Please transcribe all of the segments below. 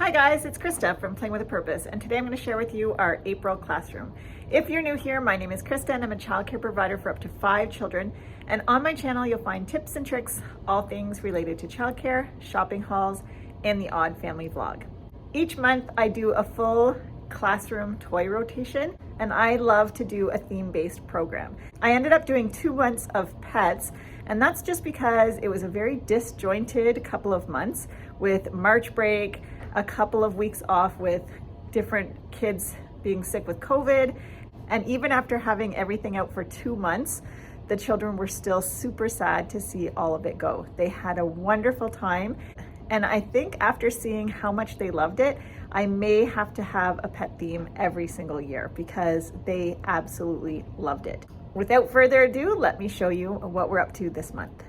Hi guys, it's Krista from Playing with a Purpose, and today I'm going to share with you our April classroom. If you're new here, my name is Krista and I'm a childcare provider for up to 5 children. And on my channel, you'll find tips and tricks, all things related to childcare, shopping hauls, and the odd family vlog. Each month I do a full classroom toy rotation, and I love to do a theme-based program. I ended up doing 2 months of pets, and that's just because it was a very disjointed couple of months with March break, a couple of weeks off with different kids being sick with COVID. And even after having everything out for 2 months, the children were still super sad to see all of it go. They had a wonderful time. And I think after seeing how much they loved it, I may have to have a pet theme every single year because they absolutely loved it. Without further ado, let me show you what we're up to this month.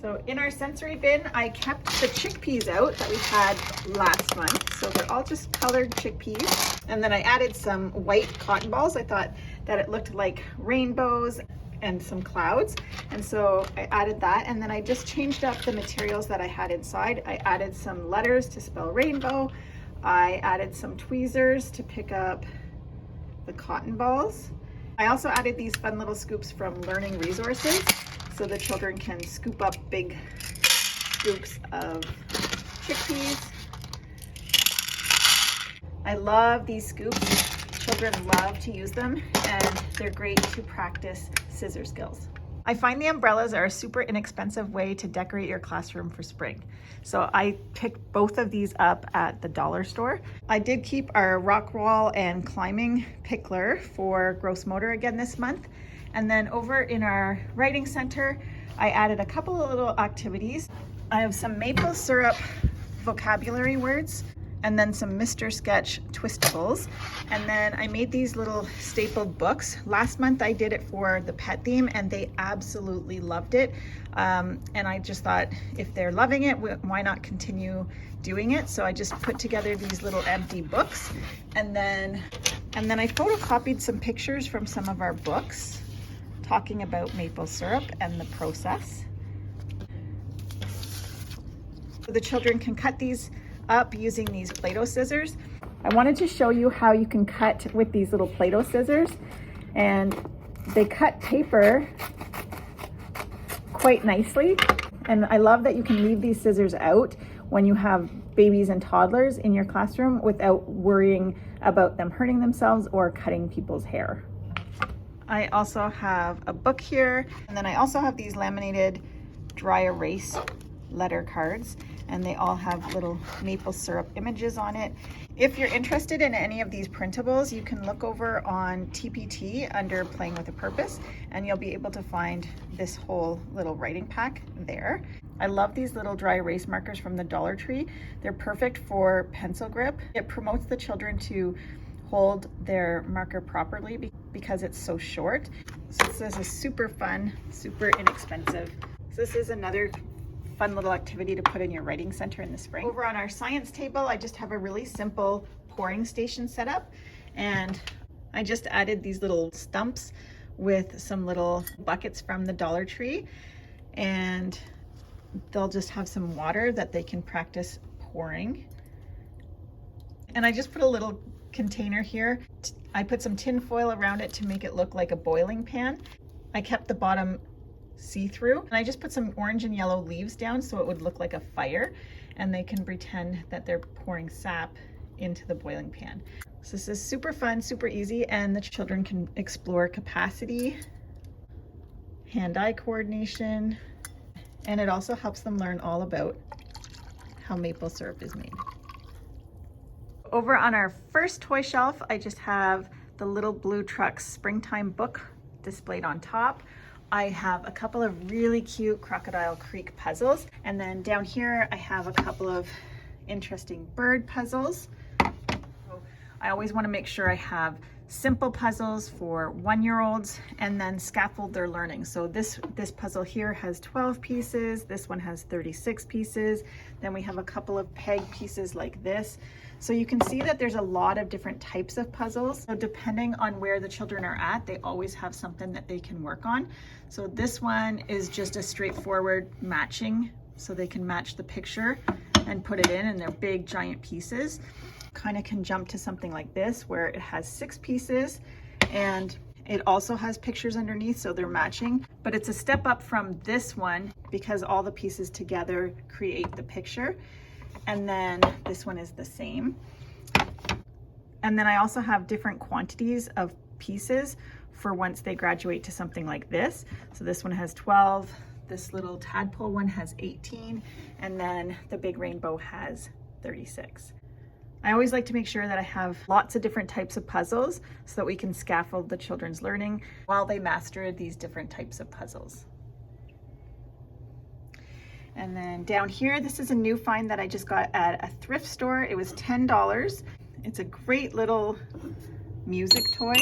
So in our sensory bin, I kept the chickpeas out that we had last month. So they're all just colored chickpeas. And then I added some white cotton balls. I thought that it looked like rainbows and some clouds. And so I added that. And then I just changed up the materials that I had inside. I added some letters to spell rainbow. I added some tweezers to pick up the cotton balls. I also added these fun little scoops from Learning Resources, so the children can scoop up big scoops of chickpeas. I love these scoops. Children love to use them, and they're great to practice scissor skills. I find the umbrellas are a super inexpensive way to decorate your classroom for spring. So I picked both of these up at the dollar store. I did keep our rock wall and climbing pickler for gross motor again this month. And then over in our writing center, I added a couple of little activities. I have some maple syrup vocabulary words, and then some Mr. Sketch twistables. And then I made these little stapled books. Last month I did it for the pet theme and they absolutely loved it. And I just thought, if they're loving it, why not continue doing it? So I just put together these little empty books. And then I photocopied some pictures from some of our books talking about maple syrup and the process. So the children can cut these up using these Play-Doh scissors. I wanted to show you how you can cut with these little Play-Doh scissors, and they cut paper quite nicely. And I love that you can leave these scissors out when you have babies and toddlers in your classroom without worrying about them hurting themselves or cutting people's hair. I also have a book here, and then I also have these laminated dry erase letter cards, and they all have little maple syrup images on it. If you're interested in any of these printables, you can look over on TPT under Playing with a Purpose, and you'll be able to find this whole little writing pack there. I love these little dry erase markers from the Dollar Tree. They're perfect for pencil grip. It promotes the children to hold their marker properly because it's so short. So this is super fun, super inexpensive. So this is another fun little activity to put in your writing center in the spring. Over on our science table, I just have a really simple pouring station set up, and I just added these little stumps with some little buckets from the Dollar Tree, and they'll just have some water that they can practice pouring. And I just put a little container here. I put some tin foil around it to make it look like a boiling pan. I kept the bottom see-through, and I just put some orange and yellow leaves down so it would look like a fire, and they can pretend that they're pouring sap into the boiling pan. So this is super fun, super easy, and the children can explore capacity, hand-eye coordination, and it also helps them learn all about how maple syrup is made. Over on our first toy shelf, I just have the Little Blue Trucks Springtime book displayed on top. I have a couple of really cute Crocodile Creek puzzles. And then down here, I have a couple of interesting bird puzzles. So I always want to make sure I have simple puzzles for 1-year-olds and then scaffold their learning. So this puzzle here has 12 pieces. This one has 36 pieces. Then we have a couple of peg pieces like this. So you can see that there's a lot of different types of puzzles. So depending on where the children are at, they always have something that they can work on. So this one is just a straightforward matching, so they can match the picture and put it in, and they're big giant pieces. Kind of can jump to something like this where it has 6 pieces and it also has pictures underneath, so they're matching, but it's a step up from this one because all the pieces together create the picture. And then this one is the same. And then I also have different quantities of pieces for once they graduate to something like this. So this one has 12, this little tadpole one has 18, and then the big rainbow has 36. I always like to make sure that I have lots of different types of puzzles so that we can scaffold the children's learning while they master these different types of puzzles. And then down here, this is a new find that I just got at a thrift store. It was $10. It's a great little music toy.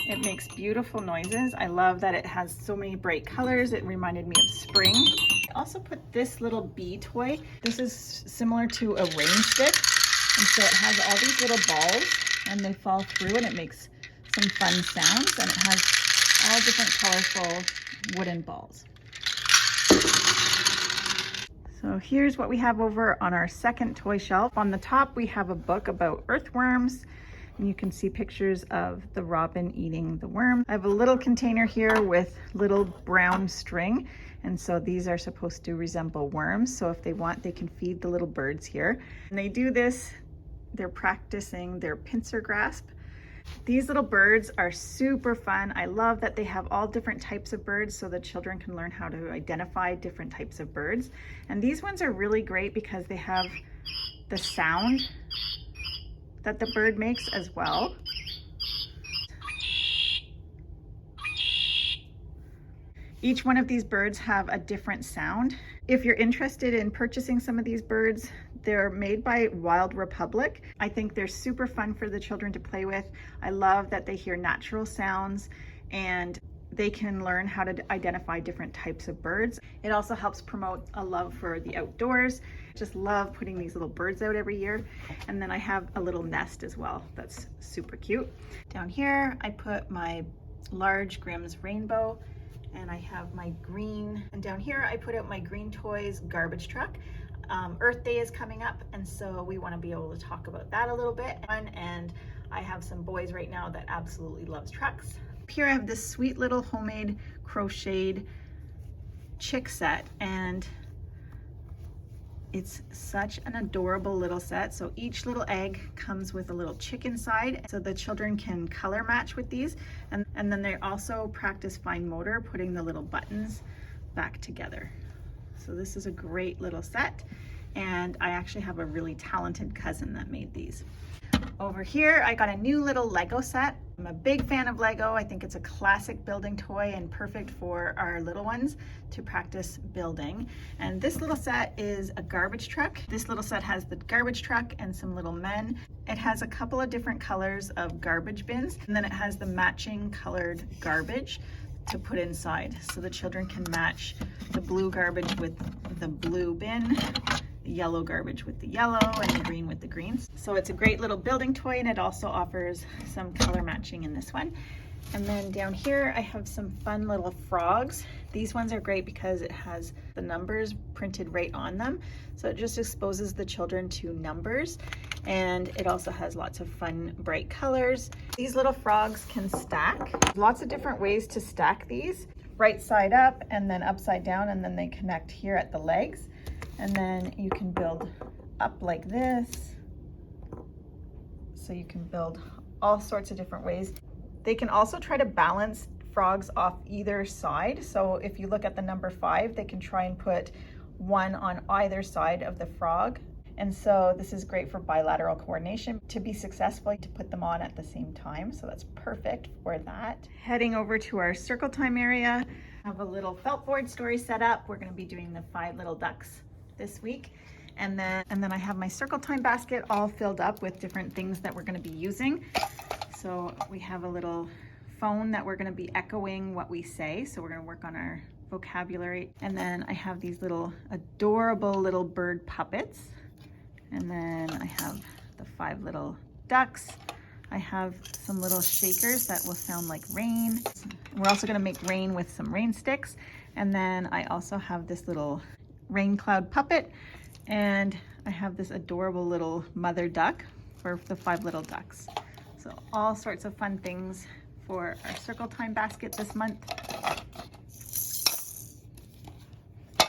It makes beautiful noises. I love that it has so many bright colors. It reminded me of spring. I also put this little bee toy. This is similar to a rain stick. And so it has all these little balls and they fall through and it makes some fun sounds, and it has all different colorful wooden balls. So here's what we have over on our second toy shelf. On the top, we have a book about earthworms, and you can see pictures of the robin eating the worm. I have a little container here with little brown string, and so these are supposed to resemble worms. So if they want, they can feed the little birds here. And they do this, they're practicing their pincer grasp. These little birds are super fun. I love that they have all different types of birds so the children can learn how to identify different types of birds. And these ones are really great because they have the sound that the bird makes as well. Each one of these birds have a different sound. If you're interested in purchasing some of these birds, they're made by Wild Republic. I think they're super fun for the children to play with. I love that they hear natural sounds and they can learn how to identify different types of birds. It also helps promote a love for the outdoors. Just love putting these little birds out every year. And then I have a little nest as well that's super cute. Down here, I put my large Grimm's rainbow, and I have my green. And down here, I put out my Green Toys garbage truck. Earth Day is coming up, and so we want to be able to talk about that a little bit. And I have some boys right now that absolutely loves trucks. Here I have this sweet little homemade crocheted chick set, and it's such an adorable little set. So each little egg comes with a little chick inside, so the children can color match with these. And then they also practice fine motor, putting the little buttons back together. So this is a great little set, and I actually have a really talented cousin that made these. Over here, I got a new little Lego set. I'm a big fan of Lego. I think it's a classic building toy and perfect for our little ones to practice building. And this little set is a garbage truck. This little set has the garbage truck and some little men. It has a couple of different colors of garbage bins, and then it has the matching colored garbage to put inside. So the children can match the blue garbage with the blue bin, the yellow garbage with the yellow, and the green with the greens. So it's a great little building toy, and it also offers some color matching in this one. And then down here, I have some fun little frogs. These ones are great because it has the numbers printed right on them. So it just exposes the children to numbers. And it also has lots of fun, bright colors. These little frogs can stack. Lots of different ways to stack these. Right side up and then upside down, and then they connect here at the legs. And then you can build up like this. So you can build all sorts of different ways. They can also try to balance frogs off either side. So if you look at the number 5, they can try and put one on either side of the frog. And so this is great for bilateral coordination. To be successful, to put them on at the same time. So that's perfect for that. Heading over to our circle time area, I have a little felt board story set up. We're going to be doing the 5 little ducks this week. And then I have my circle time basket all filled up with different things that we're going to be using. So we have a little phone that we're going to be echoing what we say. So we're going to work on our vocabulary. And then I have these little adorable little bird puppets. And then I have the 5 little ducks. I have some little shakers that will sound like rain. We're also going to make rain with some rain sticks. And then I also have this little rain cloud puppet. And I have this adorable little mother duck for the 5 little ducks. So all sorts of fun things for our circle time basket this month.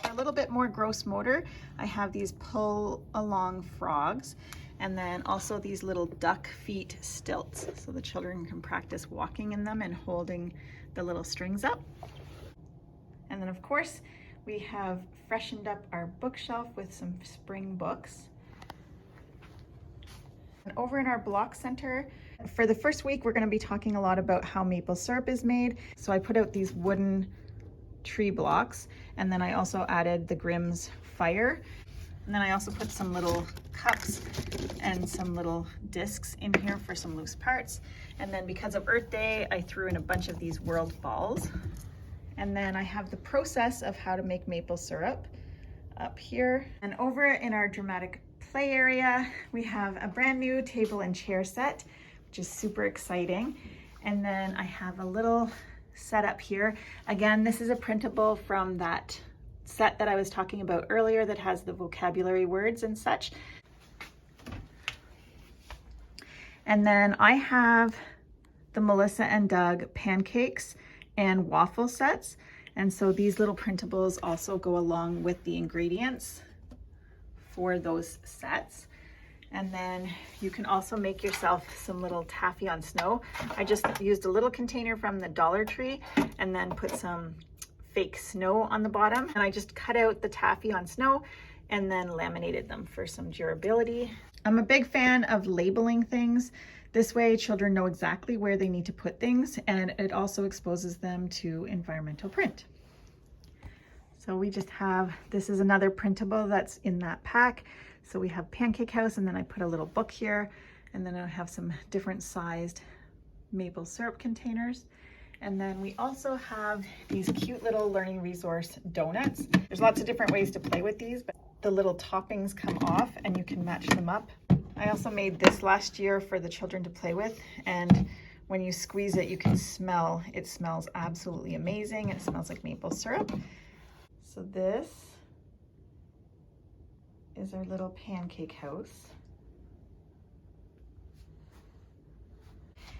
A little bit more gross motor, I have these pull along frogs, and then also these little duck feet stilts, so the children can practice walking in them and holding the little strings up. And then of course we have freshened up our bookshelf with some spring books. And over in our block center, for the first week we're going to be talking a lot about how maple syrup is made. So I put out these wooden tree blocks, and then I also added the Grimm's fire, and then I also put some little cups and some little discs in here for some loose parts. And then because of Earth Day, I threw in a bunch of these world balls. And then I have the process of how to make maple syrup up here. And over in our dramatic play area, we have a brand new table and chair set, which is super exciting. And then I have a little set up here. Again, this is a printable from that set that I was talking about earlier that has the vocabulary words and such. And then I have the Melissa and Doug pancakes and waffle sets. And so these little printables also go along with the ingredients for those sets. And then you can also make yourself some little taffy on snow. I just used a little container from the Dollar Tree and then put some fake snow on the bottom. And I just cut out the taffy on snow and then laminated them for some durability. I'm a big fan of labeling things. This way children know exactly where they need to put things, and it also exposes them to environmental print. So we just have, this is another printable that's in that pack. So we have Pancake House, and then I put a little book here, and then I have some different sized maple syrup containers. And then we also have these cute little learning resource donuts. There's lots of different ways to play with these, but the little toppings come off and you can match them up. I also made this last year for the children to play with, and when you squeeze it, you can smell, it smells absolutely amazing. It smells like maple syrup. So this is our little pancake house.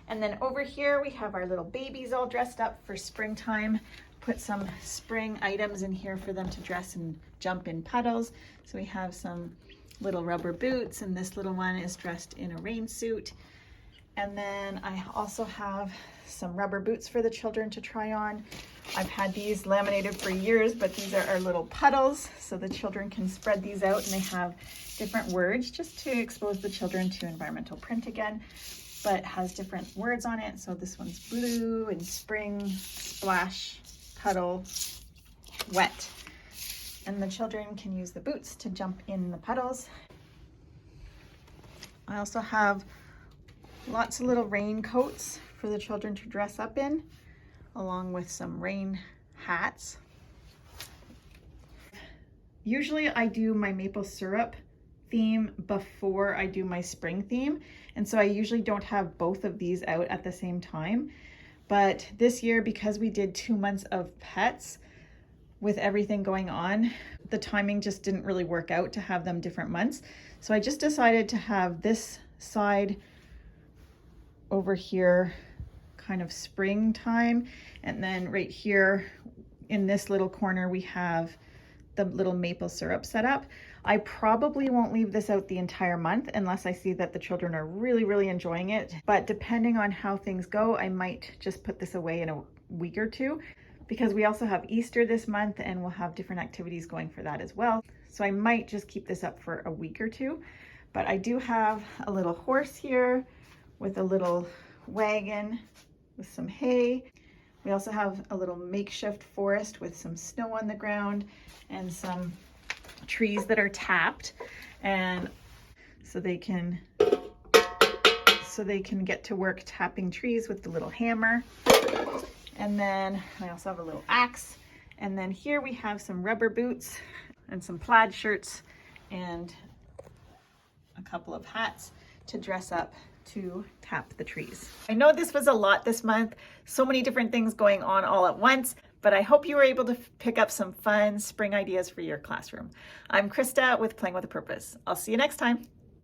And then over here we have our little babies all dressed up for springtime. Put some spring items in here for them to dress and jump in puddles. So we have some little rubber boots, and this little one is dressed in a rain suit. And then I also have some rubber boots for the children to try on. I've had these laminated for years, but these are our little puddles, so the children can spread these out, and they have different words just to expose the children to environmental print again, but it has different words on it. So this one's blue and spring, splash, puddle, wet. And the children can use the boots to jump in the puddles. I also have lots of little raincoats for the children to dress up in, along with some rain hats. Usually I do my maple syrup theme before I do my spring theme, and so I usually don't have both of these out at the same time. But this year, because we did 2 months of pets, with everything going on, the timing just didn't really work out to have them different months. So I just decided to have this side over here kind of springtime, and then right here in this little corner we have the little maple syrup set up. I probably won't leave this out the entire month unless I see that the children are really enjoying it, but depending on how things go, I might just put this away in a week or two, because we also have Easter this month and we'll have different activities going for that as well. So I might just keep this up for a week or two. But I do have a little horse here with a little wagon with some hay. We also have a little makeshift forest with some snow on the ground and some trees that are tapped, and so they can get to work tapping trees with the little hammer. And then I also have a little axe. And then here we have some rubber boots and some plaid shirts and a couple of hats to dress up to tap the trees. I know this was a lot this month, so many different things going on all at once, but I hope you were able to pick up some fun spring ideas for your classroom. I'm Krista with Playing with a Purpose. I'll see you next time.